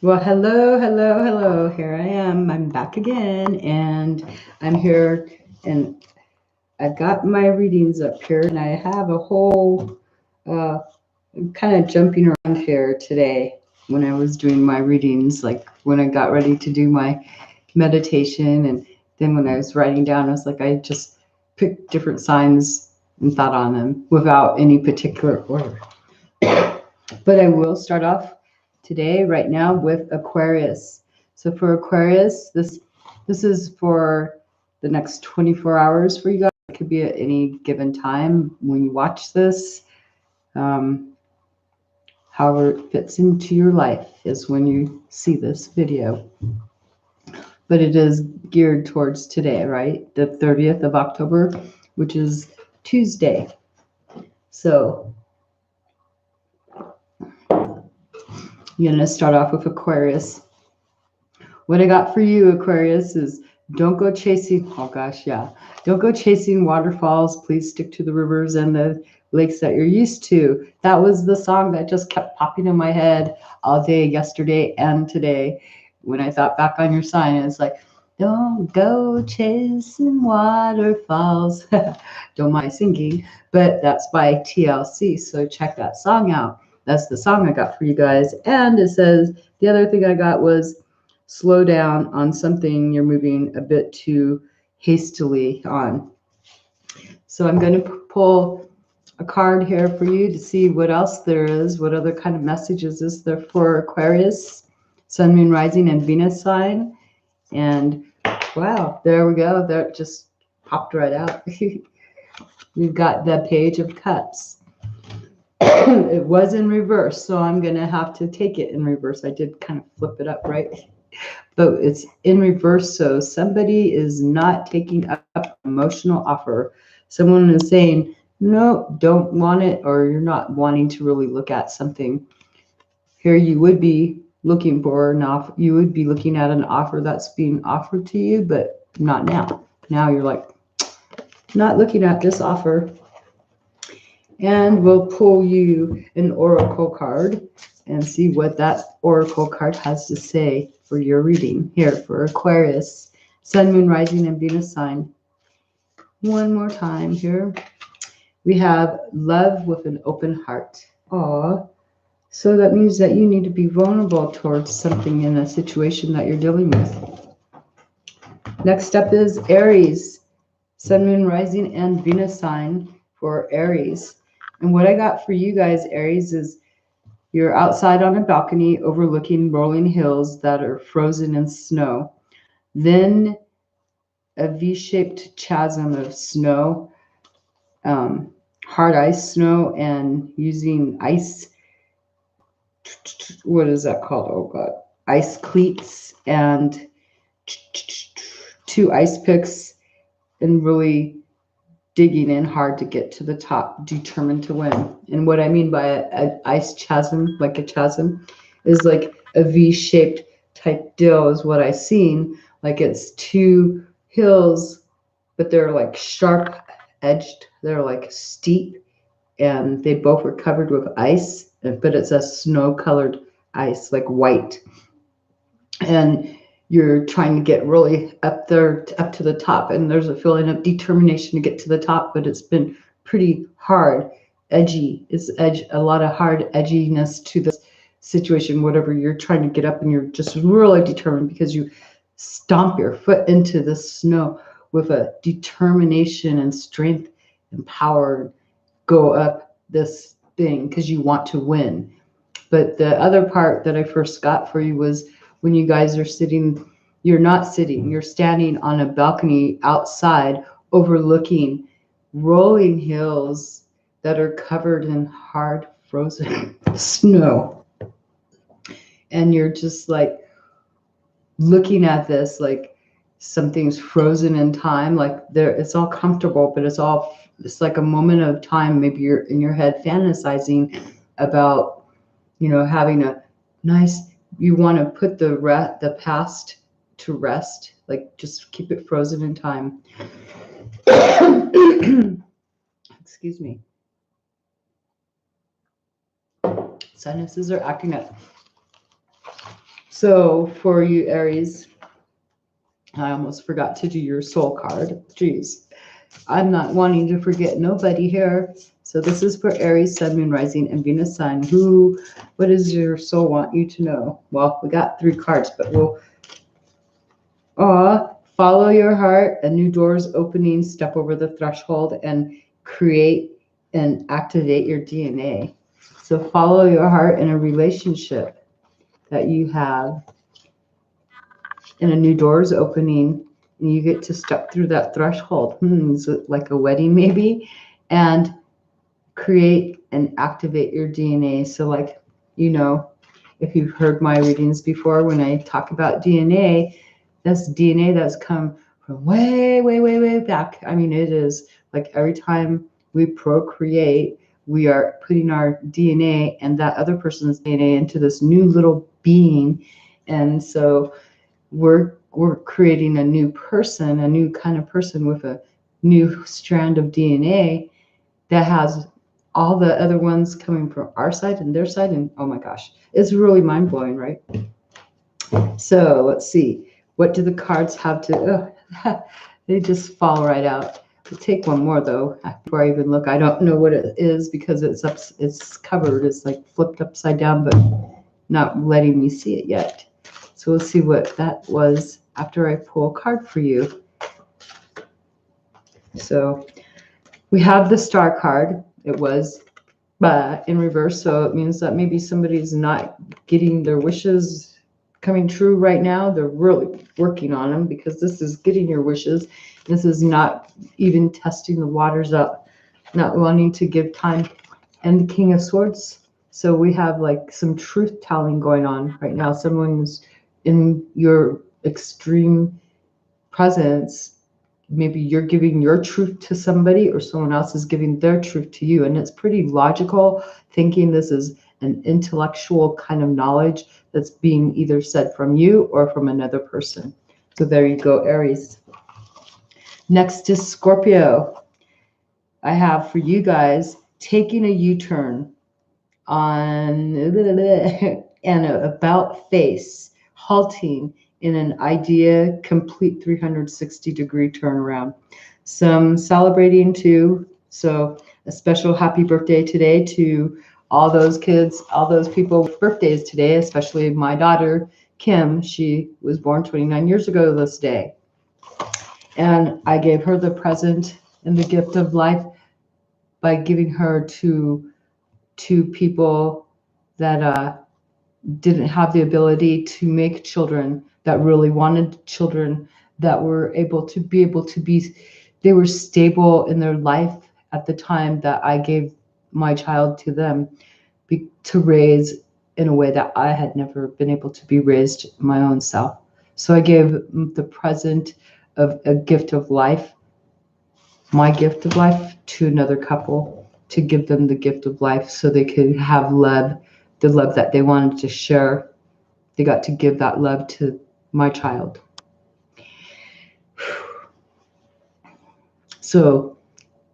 Well, hello, hello, hello. Here I am. I'm back again, and I'm here, and I've got my readings up here, and I have a whole uh, kind of jumping around here today when I was doing my readings, like when I got ready to do my meditation, and then when I was writing down, I was like, I just picked different signs and thought on them without any particular order. But I will start off today, right now, with Aquarius. So for Aquarius, this is for the next 24 hours for you guys. It could be at any given time when you watch this. Um, However it fits into your life is when you see this video. But it is geared towards today, right? The 30th of October, which is Tuesday. So you're going to start off with Aquarius. What I got for you, Aquarius, is don't go chasing, oh gosh, yeah. Don't go chasing waterfalls. Please stick to the rivers and the lakes that you're used to. That was the song that just kept popping in my head all day yesterday and today. When I thought back on your sign, it's like, don't go chasing waterfalls. Don't mind singing, but that's by TLC. So check that song out. That's the song I got for you guys. And it says, the other thing I got was, slow down on something you're moving a bit too hastily on. So I'm going to pull a card here for you to see what else there is. What other kind of messages is there for Aquarius, Sun, Moon, Rising, and Venus sign? And wow, there we go. That just popped right out. We've got the Page of Cups. It was in reverse, so I'm going to have to take it in reverse. I did kind of flip it up, right? But it's in reverse, so somebody is not taking up an emotional offer. Someone is saying, no, don't want it, or you're not wanting to really look at something. Here you would be looking for an offer. You would be looking at an offer that's being offered to you, but not now. Now you're like, not looking at this offer. And we'll pull you an oracle card and see what that oracle card has to say for your reading here for Aquarius, Sun, Moon, Rising, and Venus sign. One more time here. We have love with an open heart. Aw. So that means that you need to be vulnerable towards something in a situation that you're dealing with. Next up is Aries, Sun, Moon, Rising, and Venus sign for Aries. And what I got for you guys, Aries, is you're outside on a balcony overlooking rolling hills that are frozen in snow. Then a V-shaped chasm of snow, hard ice snow, and using ice, what is that called? Oh God, ice cleats and two ice picks, and really digging in hard to get to the top, determined to win. And what I mean by an ice chasm, like a chasm, is like a V-shaped type deal is what I seen. Like it's two hills, but they're like sharp edged. They're like steep, and they both are covered with ice, but it's a snow-colored ice, like white. And you're trying to get really up there, up to the top, and there's a feeling of determination to get to the top, but it's been pretty hard, edgy. It's a lot of hard edginess to this situation, whatever you're trying to get up, and you're just really determined because you stomp your foot into the snow with a determination and strength and power, go up this thing because you want to win. But the other part that I first got for you was when you guys are sitting, you're not sitting, you're standing on a balcony outside overlooking rolling hills that are covered in hard frozen snow. And you're just like looking at this like something's frozen in time, like there it's all comfortable, but it's like a moment of time. Maybe you're in your head fantasizing about, having a nice, you want to put the past to rest, like just keep it frozen in time. Excuse me. Sinuses are acting up. So for you, Aries, I almost forgot to do your soul card. Jeez. I'm not wanting to forget nobody here. So this is for Aries, Sun, Moon, Rising, and Venus sign. What does your soul want you to know? Well, we got 3 cards, but we'll follow your heart, a new door's opening, step over the threshold, and create and activate your DNA. So follow your heart in a relationship that you have, and a new door's opening, and you get to step through that threshold. Is it like a wedding maybe? And create and activate your DNA. So like, if you've heard my readings before, when I talk about DNA, that's DNA that's come from way, way, way, way back. I mean, it is like every time we procreate, we are putting our DNA and that other person's DNA into this new little being. And so we're creating a new person, a new kind of person with a new strand of DNA that has all the other ones coming from our side and their side. And oh my gosh, it's really mind-blowing, right? So let's see. What do the cards have to, they just fall right out. We'll take one more though, before I even look. I don't know what it is because it's covered. It's like flipped upside down, but not letting me see it yet. So we'll see what that was after I pull a card for you. So we have the Star card. It was in reverse, so it means that maybe somebody's not getting their wishes coming true right now. They're really working on them, because this is getting your wishes. This is not even testing the waters up, not wanting to give time. And the King of Swords. So we have like some truth telling going on right now. Someone's in your extreme presence. Maybe you're giving your truth to somebody, or someone else is giving their truth to you. And it's pretty logical thinking. This is an intellectual kind of knowledge that's being either said from you or from another person. So there you go, Aries. Next is Scorpio. I have for you guys taking a U-turn on an about face, halting in an idea, complete 360-degree turnaround. Some celebrating too. So a special happy birthday today to all those kids, all those people with birthdays today, especially my daughter, Kim. She was born 29 years ago this day. And I gave her the present and the gift of life by giving her to people that didn't have the ability to make children, that really wanted children, that were able to be, they were stable in their life at the time that I gave my child to them, to raise in a way that I had never been able to be raised my own self. So I gave the present of a gift of life, my gift of life, to another couple, to give them the gift of life so they could have love, the love that they wanted to share. They got to give that love to my child. So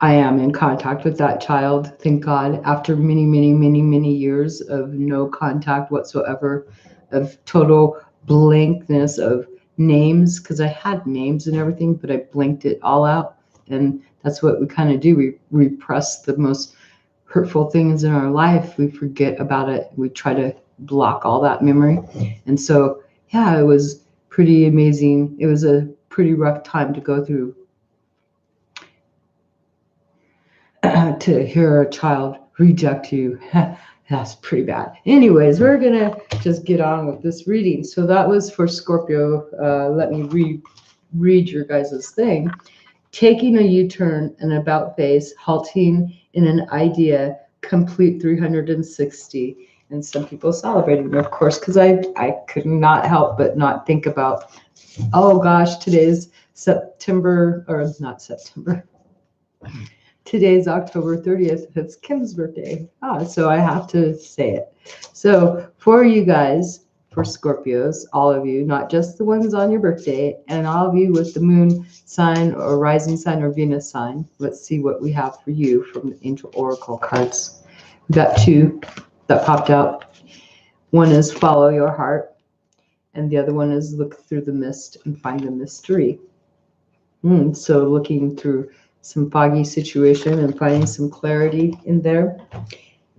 I am in contact with that child, thank God, after many, many, many, many years of no contact whatsoever, of total blankness of names, because I had names and everything, but I blanked it all out. And that's what we kind of do. We repress the most hurtful things in our life. We forget about it. We try to block all that memory. And so, yeah, it was pretty amazing. It was a pretty rough time to go through. To hear a child reject you, that's pretty bad. Anyways, we're gonna just get on with this reading. So that was for Scorpio. Let me read your guys' thing. Taking a U-turn, an about face, halting in an idea, complete 360. And some people celebrating, of course, because I could not help but not think about, oh gosh, today's September, or not September. Today's October 30th. It's Kim's birthday. So I have to say it. So for you guys, for Scorpios, all of you, not just the ones on your birthday, and all of you with the moon sign or rising sign or Venus sign, let's see what we have for you from the Angel Oracle cards. We got 2, that popped out. One is follow your heart, and the other one is look through the mist and find the mystery. So looking through some foggy situation and finding some clarity in there,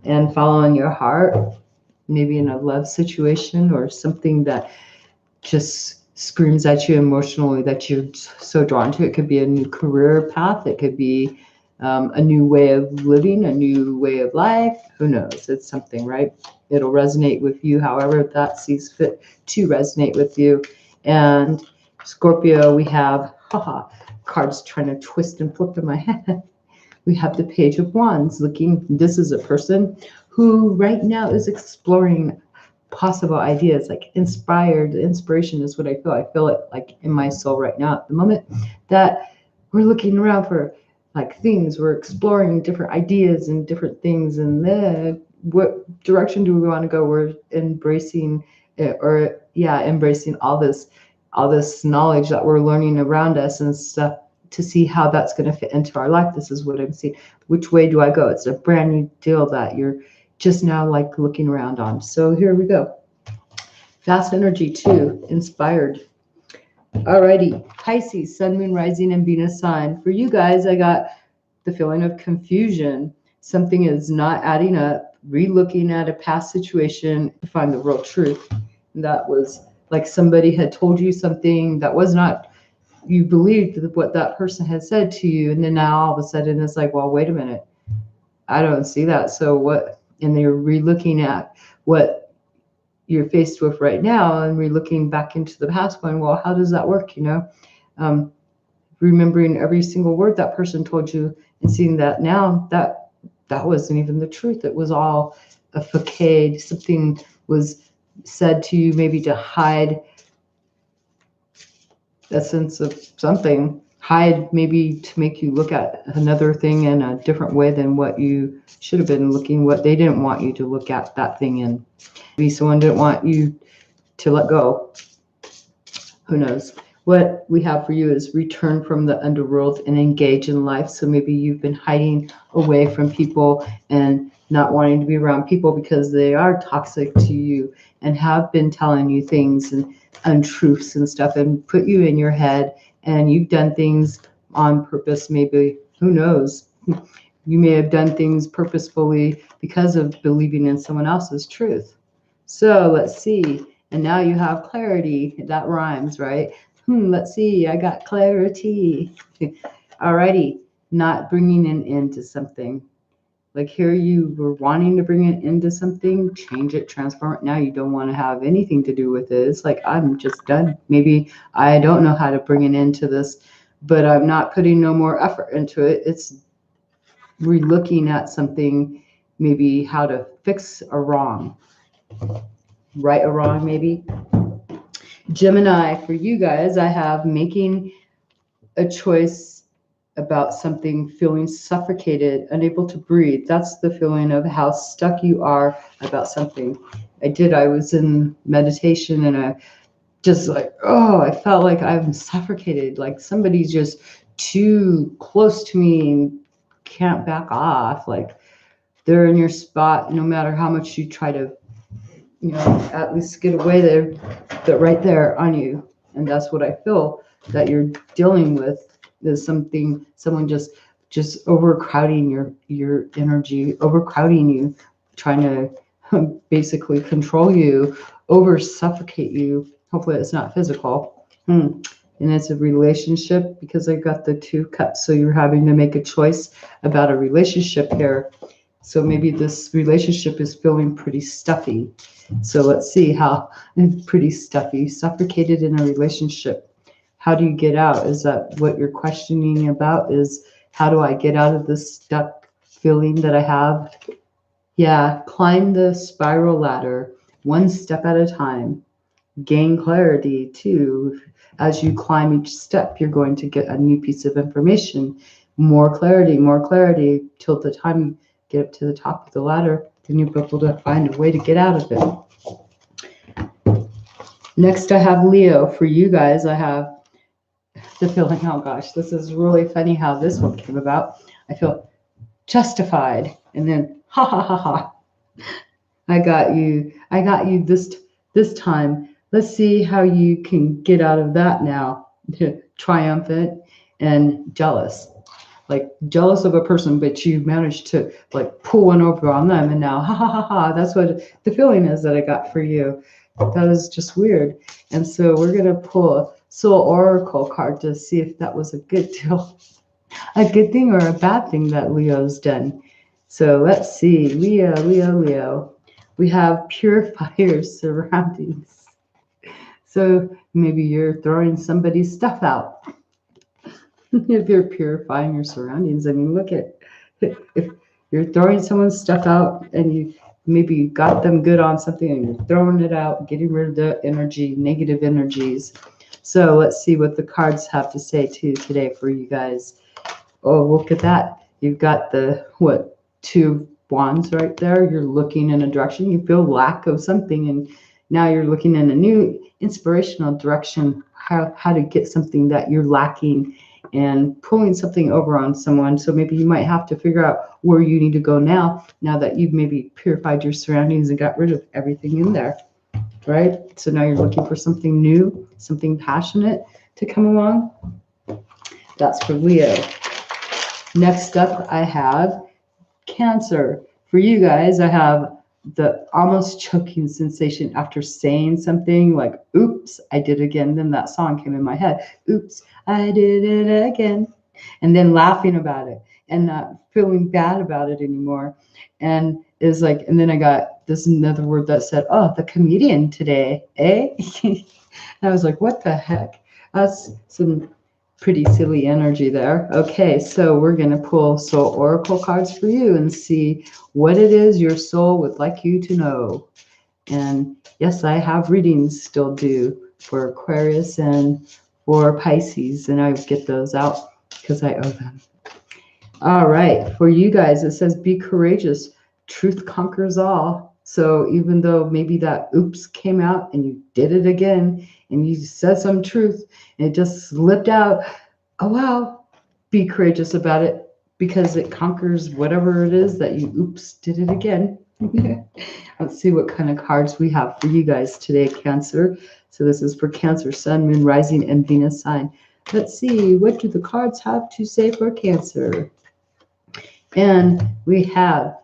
and following your heart, maybe in a love situation or something that just screams at you emotionally that you're so drawn to. It could be a new career path. It could be a new way of living, a new way of life. Who knows? It's something, right? It'll resonate with you however that sees fit to resonate with you. And Scorpio, we have, cards trying to twist and flip in my head. We have the Page of Wands looking. This is a person who right now is exploring possible ideas, like inspiration is what I feel. I feel it like in my soul right now at the moment, that we're looking around for like things. We're exploring different ideas and different things. And then what direction do we want to go? We're embracing it, embracing all this knowledge that we're learning around us and stuff, to see how that's going to fit into our life. This is what I'm seeing. Which way do I go? It's a brand new deal that you're just now like looking around on. So here we go. Fast energy too, inspired. Alrighty, Pisces, Sun, Moon, Rising, and Venus sign. For you guys, I got the feeling of confusion. Something is not adding up. Re-looking at a past situation to find the real truth. And that was like somebody had told you something that was not, you believed what that person had said to you, and then now all of a sudden it's like, well, wait a minute, I don't see that. So what? And they're re-looking at what you're faced with right now, and re-looking back into the past, going, well, how does that work? Remembering every single word that person told you, and seeing that now that wasn't even the truth. It was all a facade. Something was said to you, maybe to hide a sense of something, maybe to make you look at another thing in a different way than what you should have been looking, what they didn't want you to look at that thing in. Maybe someone didn't want you to let go. Who knows? What we have for you is return from the underworld and engage in life. So maybe you've been hiding away from people and not wanting to be around people because they are toxic to you and have been telling you things and untruths and stuff and put you in your head, and you've done things on purpose. Maybe, who knows? You may have done things purposefully because of believing in someone else's truth. So let's see. And now you have clarity. That rhymes, right? Let's see. I got clarity. Alrighty. Not bringing an end to something. Like here you were wanting to bring it into something, change it, transform it. Now you don't want to have anything to do with it. It's like, I'm just done. Maybe I don't know how to bring an end to this, but I'm not putting no more effort into it. It's re-looking at something, maybe how to fix a wrong, right or wrong, maybe. Gemini, for you guys, I have making a choice about something, feeling suffocated, unable to breathe. That's the feeling of how stuck you are about something. I was in meditation and I just like, I felt like I'm suffocated, like somebody's just too close to me and can't back off. Like they're in your spot, no matter how much you try to, at least get away, they're right there on you. And that's what I feel that you're dealing with. There's someone just overcrowding your energy, overcrowding you, trying to basically control you, over suffocate you. Hopefully it's not physical. And it's a relationship, because I got the 2 cups. So you're having to make a choice about a relationship here. So maybe this relationship is feeling pretty stuffy. So let's see how pretty stuffy, suffocated in a relationship. How do you get out? Is that what you're questioning about? Is how do I get out of this stuck feeling that I have? Yeah, climb the spiral ladder, one step at a time. Gain clarity too. As you climb each step, you're going to get a new piece of information. More clarity till the time you get up to the top of the ladder, then you'll be able to find a way to get out of it. Next, I have Leo. For you guys, I have the feeling, oh gosh, this is really funny how this one came about. I feel justified, and then ha ha ha ha. I got you this time. Let's see how you can get out of that now. Triumphant and jealous. Like jealous of a person, but you managed to like pull one over on them, and now ha ha ha ha. That's what the feeling is that I got for you. That is just weird. And so we're gonna pull a Soul Oracle card to see if that was a good deal, a good thing or a bad thing that Leo's done. So let's see, Leo, Leo, Leo. We have purify your surroundings. So maybe you're throwing somebody's stuff out. If you're purifying your surroundings, I mean, look at if you're throwing someone's stuff out and you maybe you got them good on something and you're throwing it out, getting rid of the energy, negative energies. So let's see what the cards have to say to you today for you guys. Oh, look at that. You've got the what, two wands right there. You're looking in a direction. You feel lack of something, and now you're looking in a new inspirational direction, how to get something that you're lacking and pulling something over on someone. So maybe you might have to figure out where you need to go now that you've maybe purified your surroundings and got rid of everything in there, right? So now you're looking for something new, something passionate to come along. That's for Leo. Next up, I have Cancer. For you guys, I have the almost choking sensation after saying something like, oops, I did it again. Then that song came in my head. Oops, I did it again. And then laughing about it and not feeling bad about it anymore. And is like, and then I got this another word that said, oh, the comedian today, eh? And I was like, what the heck? That's some pretty silly energy there. Okay, so we're going to pull soul oracle cards for you and see what it is your soul would like you to know. And yes, I have readings still due for Aquarius and for Pisces, and I get those out because I owe them. All right, for you guys, it says be courageous. Truth conquers all. So even though maybe that oops came out and you did it again and you said some truth and it just slipped out, oh wow, be courageous about it because it conquers whatever it is that you oops did it again. Let's see what kind of cards we have for you guys today, Cancer. So this is for Cancer, Sun, Moon, Rising, and Venus sign. Let's see, what do the cards have to say for Cancer? And we have,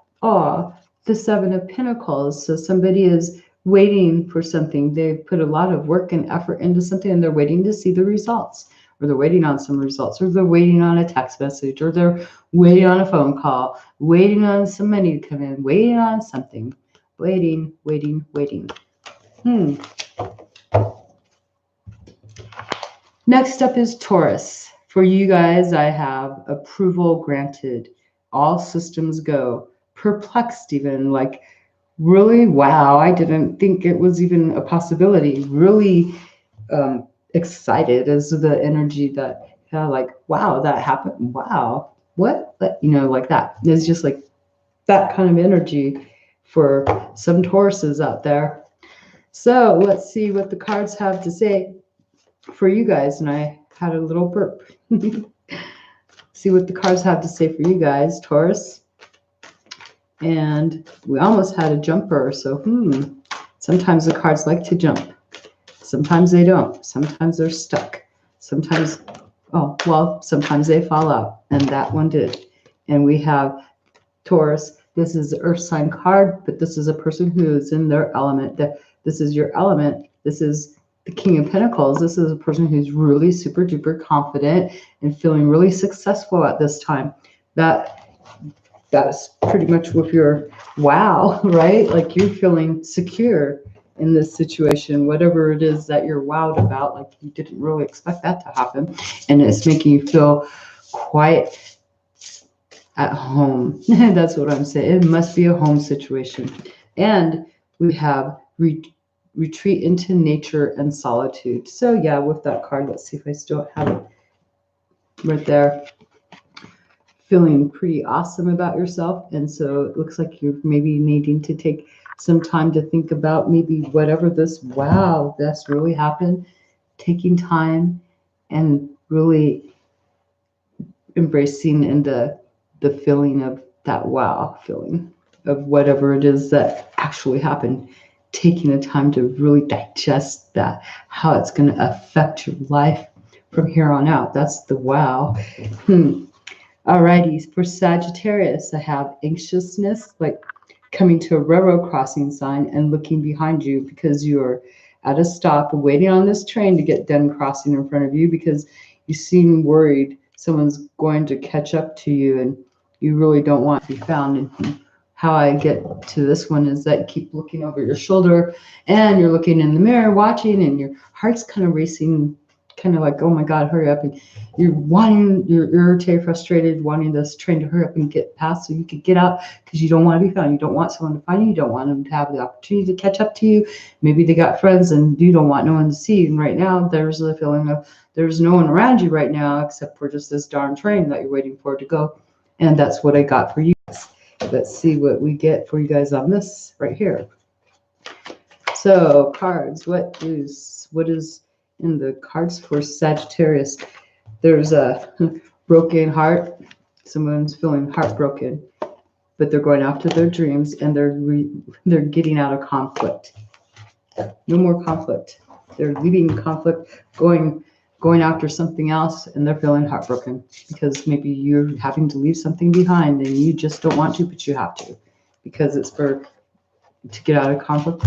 the Seven of Pentacles. So somebody is waiting for something. They've put a lot of work and effort into something and they're waiting to see the results, or they're waiting on some results, or they're waiting on a text message, or they're waiting on a phone call, waiting on some money to come in, waiting on something, waiting, waiting, waiting. Next up is Taurus. For you guys, I have approval granted. All systems go. Perplexed even, like, really, wow, I didn't think it was even a possibility. Really excited is the energy that, like, wow, that happened. Wow, what? Like that. It's just like that kind of energy for some Tauruses out there. So let's see what the cards have to say for you guys. And I had a little burp. See what the cards have to say for you guys, Taurus. And we almost had a jumper. So, sometimes the cards like to jump. Sometimes they don't. Sometimes they're stuck. Sometimes, sometimes they fall out. And that one did. And we have Taurus. This is the Earth sign card, but this is a person who is in their element. This is your element. This is the King of Pentacles. This is a person who's really super duper confident and feeling really successful at this time. That's pretty much with your wow, right? Like you're feeling secure in this situation, whatever it is that you're wowed about, like you didn't really expect that to happen. And it's making you feel quite at home. That's what I'm saying. It must be a home situation. And we have retreat into nature and solitude. So yeah, with that card, let's see if I still have it right there. Feeling pretty awesome about yourself. And so it looks like you're maybe needing to take some time to think about maybe whatever this, wow, that's really happened. Taking time and really embracing in the feeling of that wow feeling. of whatever it is that actually happened, taking the time to really digest that, how it's going to affect your life from here on out. That's the wow. Alrighty, for Sagittarius, I have anxiousness, like coming to a railroad crossing sign and looking behind you because you're at a stop waiting on this train to get done crossing in front of you because you seem worried someone's going to catch up to you and you really don't want to be found. And how I get to this one is that you keep looking over your shoulder and you're looking in the mirror watching and your heart's kind of racing, kind of like, oh my God, hurry up. And you're irritated, frustrated, wanting this train to hurry up and get past so you could get out because you don't want to be found. You don't want someone to find you. You don't want them to have the opportunity to catch up to you. Maybe they got friends and you don't want no one to see. And right now there's a feeling of there's no one around you right now except for just this darn train that you're waiting for to go. And that's what I got for you. Let's see what we get for you guys on this right here. So cards, what is in the cards for Sagittarius? There's a broken heart. Someone's feeling heartbroken, but they're going after their dreams and they're getting out of conflict. No more conflict. They're leaving conflict, going after something else, and they're feeling heartbroken because maybe you're having to leave something behind and you just don't want to, but you have to because it's to get out of conflict.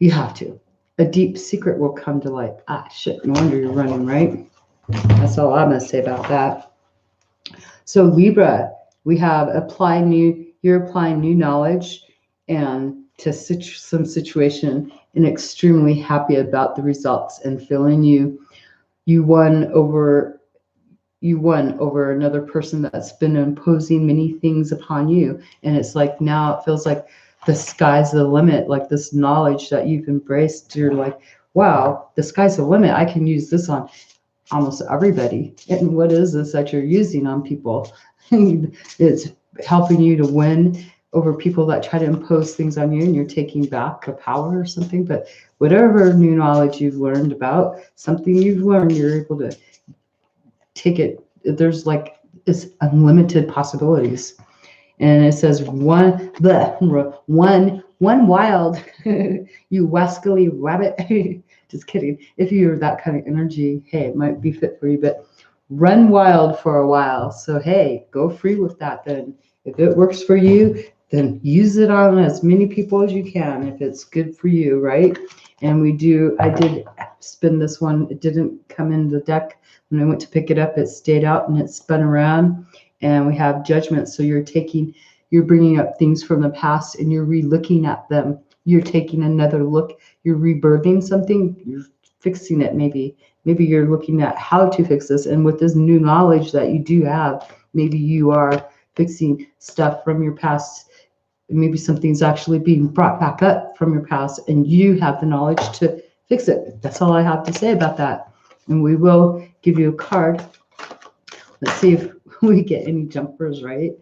You have to. A deep secret will come to light. Ah, shit, no wonder you're running, right? That's all I'm going to say about that. So Libra, we have you're applying new knowledge and to some situation and extremely happy about the results and feeling you won over another person that's been imposing many things upon you. And it's like now it feels like the sky's the limit, like this knowledge that you've embraced. You're like, wow, the sky's the limit. I can use this on almost everybody. And what is this that you're using on people? It's helping you to win over people that try to impose things on you and you're taking back a power or something. But whatever new knowledge you've learned about something you've learned, you're able to take it. There's like it's unlimited possibilities. And it says one wild, you wascally rabbit. Just kidding. If you're that kind of energy, hey, it might be fit for you, but run wild for a while. So, hey, go free with that then. If it works for you, then use it on as many people as you can if it's good for you, right? And I did spin this one. It didn't come in the deck. When I went to pick it up, it stayed out and it spun around. And we have judgment. So you're bringing up things from the past and you're re-looking at them. You're taking another look. You're rebirthing something. You're fixing it maybe. Maybe you're looking at how to fix this. And with this new knowledge that you do have, maybe you are fixing stuff from your past. Maybe something's actually being brought back up from your past and you have the knowledge to fix it. That's all I have to say about that. And we will give you a card. Let's see if we get any jumpers right.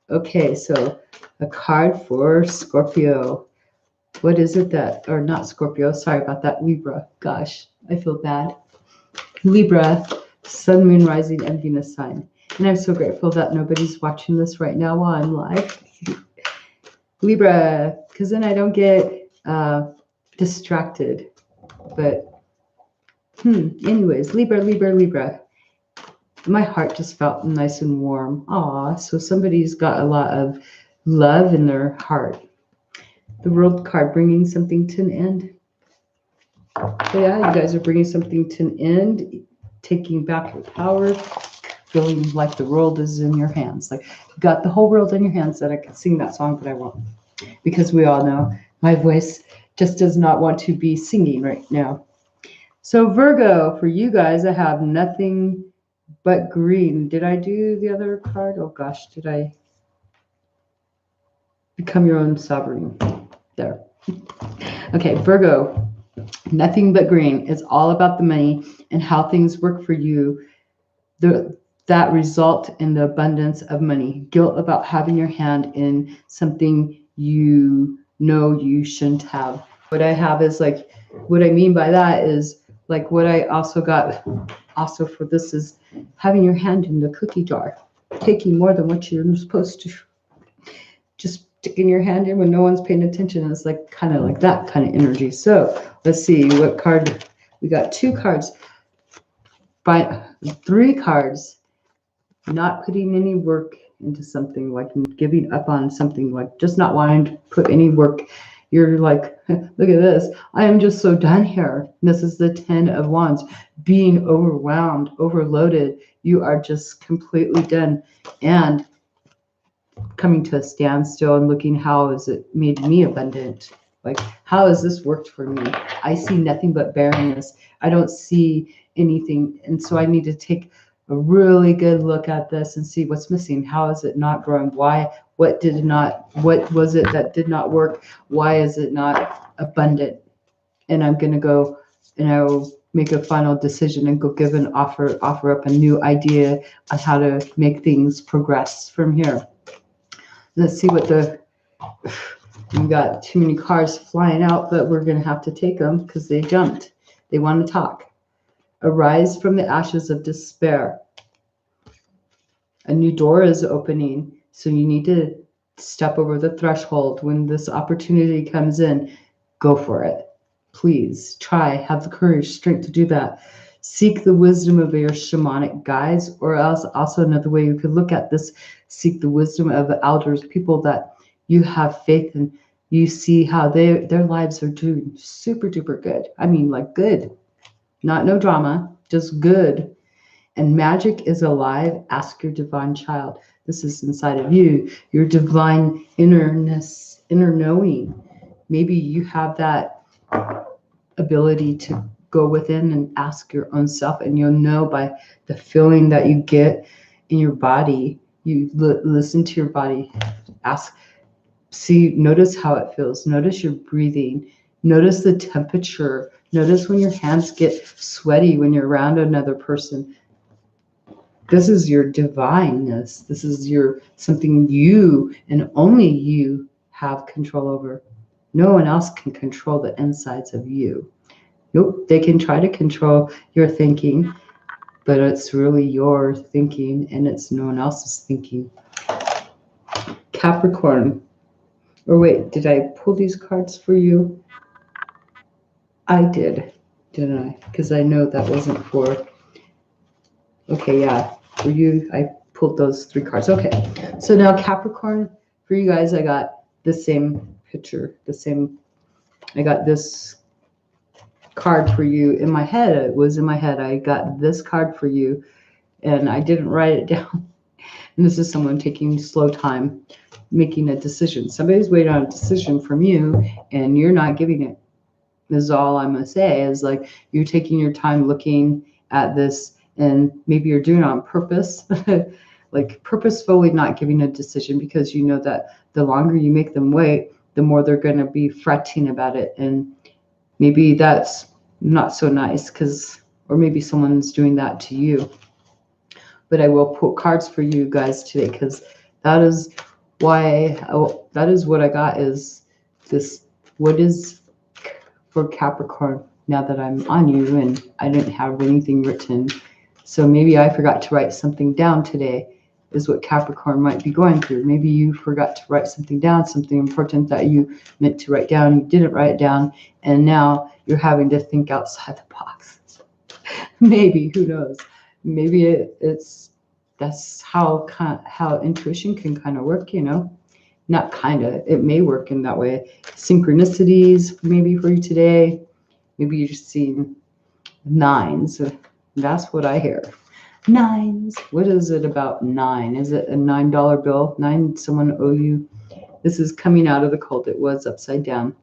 Okay, so a card for Scorpio. What is it or not Scorpio, sorry about that, Libra. Gosh, I feel bad. Libra, Sun, Moon, Rising, and Venus sign. And I'm so grateful that nobody's watching this right now while I'm live. Libra, because then I don't get distracted. But anyways, Libra. My heart just felt nice and warm. Aw, so somebody's got a lot of love in their heart. The World card, bringing something to an end. So yeah, you guys are bringing something to an end, taking back your power, feeling like the world is in your hands. Like you got the whole world in your hands. That I could sing that song, but I won't. Because we all know my voice just does not want to be singing right now. So Virgo, for you guys, I have nothing but green. Did I do the other card? Oh gosh, did I? Become your own sovereign. There. Okay, Virgo, nothing but green. It's all about the money and how things work for you. That result in the abundance of money. Guilt about having your hand in something you know you shouldn't have. What I have is like, what I mean by that is like what I also got also for this is having your hand in the cookie jar, taking more than what you're supposed to. Just sticking your hand in when no one's paying attention. It's like kind of like that kind of energy. So let's see what card. We got 2 cards. By 3 cards. Not putting any work into something, like giving up on something, like just not wanting to put any work. You're like, look at this. I am just so done here. This is the 10 of Wands. Being overwhelmed, overloaded. You are just completely done. And coming to a standstill and looking, how has it made me abundant? Like, how has this worked for me? I see nothing but barrenness. I don't see anything. And so I need to take a really good look at this and see what's missing. How is it not growing? Why? What was it that did not work? Why is it not abundant? And I'm going to go and I will make a final decision and go give an offer up a new idea on how to make things progress from here. Let's see what we got too many cards flying out, but we're going to have to take them because they jumped. They want to talk. Arise from the ashes of despair. A new door is opening, so you need to step over the threshold. When this opportunity comes in, go for it. Please try, have the courage, strength to do that. Seek the wisdom of your shamanic guides, or else also another way you could look at this, seek the wisdom of elders, people that you have faith in. You see how their lives are doing super duper good. I mean, like good, not no drama, just good. And magic is alive. Ask your divine child. This is inside of you, your divine innerness, inner knowing. Maybe you have that ability to go within and ask your own self, and you'll know by the feeling that you get in your body. You listen to your body, notice how it feels, notice your breathing, notice the temperature, notice when your hands get sweaty when you're around another person. This is your divineness. This is something you and only you have control over. No one else can control the insides of you. Nope, they can try to control your thinking, but it's really your thinking and it's no one else's thinking. Capricorn. Or wait, did I pull these cards for you? I did, didn't I? Because I know that wasn't for... Okay, yeah, for you, I pulled those 3 cards. Okay, so now Capricorn, for you guys, I got the same picture, I got this card for you in my head. It was in my head. I got this card for you, and I didn't write it down. And this is someone taking slow time, making a decision. Somebody's waiting on a decision from you, and you're not giving it. This is all I'm going to say, is like you're taking your time looking at this, and maybe you're doing it on purpose, like purposefully not giving a decision, because you know that the longer you make them wait, the more they're going to be fretting about it. And maybe that's not so nice, or maybe someone's doing that to you. But I will pull cards for you guys today, because that is what I got, is this. What is for Capricorn, now that I'm on you and I didn't have anything written. So maybe I forgot to write something down today, is what Capricorn might be going through. Maybe you forgot to write something down, something important that you meant to write down. You didn't write it down, and now you're having to think outside the box. Maybe, who knows? Maybe that's how intuition can kind of work, Not kind of, it may work in that way. Synchronicities, maybe for you today. Maybe you're seeing 9s. That's what I hear. 9s. What is it about 9? Is it a $9 bill? 9, someone owe you. This is coming out of the cold. It was upside down.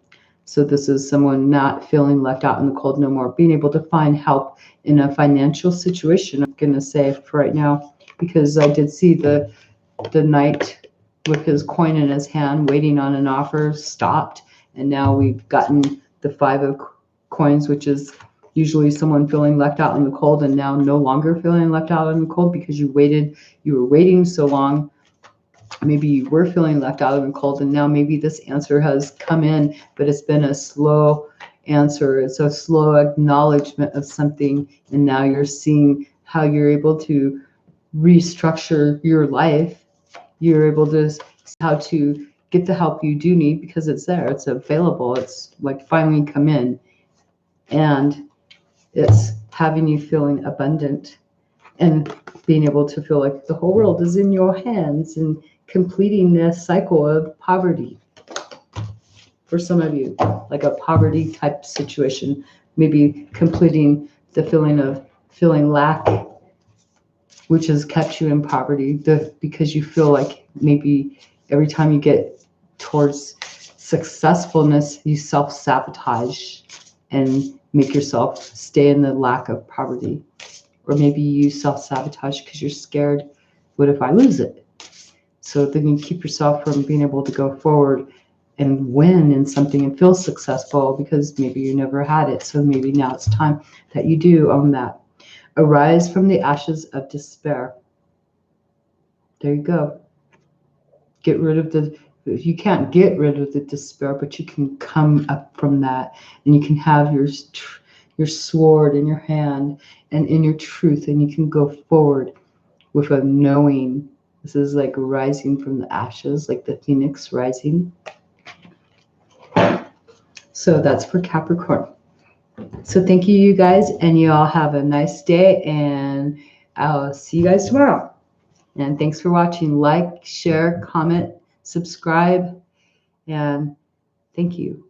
So this is someone not feeling left out in the cold no more, being able to find help in a financial situation, I'm going to say for right now, because I did see the knight with his coin in his hand waiting on an offer stopped, and now we've gotten the 5 of coins, which is usually someone feeling left out in the cold, and now no longer feeling left out in the cold because you were waiting so long. Maybe you were feeling left out in the cold, and now maybe this answer has come in, but it's been a slow answer. It's a slow acknowledgement of something, and now you're seeing how you're able to restructure your life. You're able to how to get the help you do need because it's there, it's available, it's like finally come in, and it's having you feeling abundant and being able to feel like the whole world is in your hands and completing this cycle of poverty. For some of you, like a poverty type situation, maybe completing the feeling of feeling lack, which has kept you in poverty, because you feel like maybe every time you get towards successfulness, you self-sabotage and make yourself stay in the lack of poverty. Or maybe you self-sabotage because you're scared, what if I lose it? So then you keep yourself from being able to go forward and win in something and feel successful because maybe you never had it. So maybe now it's time that you do own that. Arise from the ashes of despair. There you go. Get rid of the, you can't get rid of the despair, but you can come up from that, and you can have your sword in your hand and in your truth, and you can go forward with a knowing. This is like rising from the ashes, like the phoenix rising. So that's for Capricorn. So thank you, you guys, and you all have a nice day, and I'll see you guys tomorrow. And thanks for watching. Like, share, comment, subscribe, and thank you.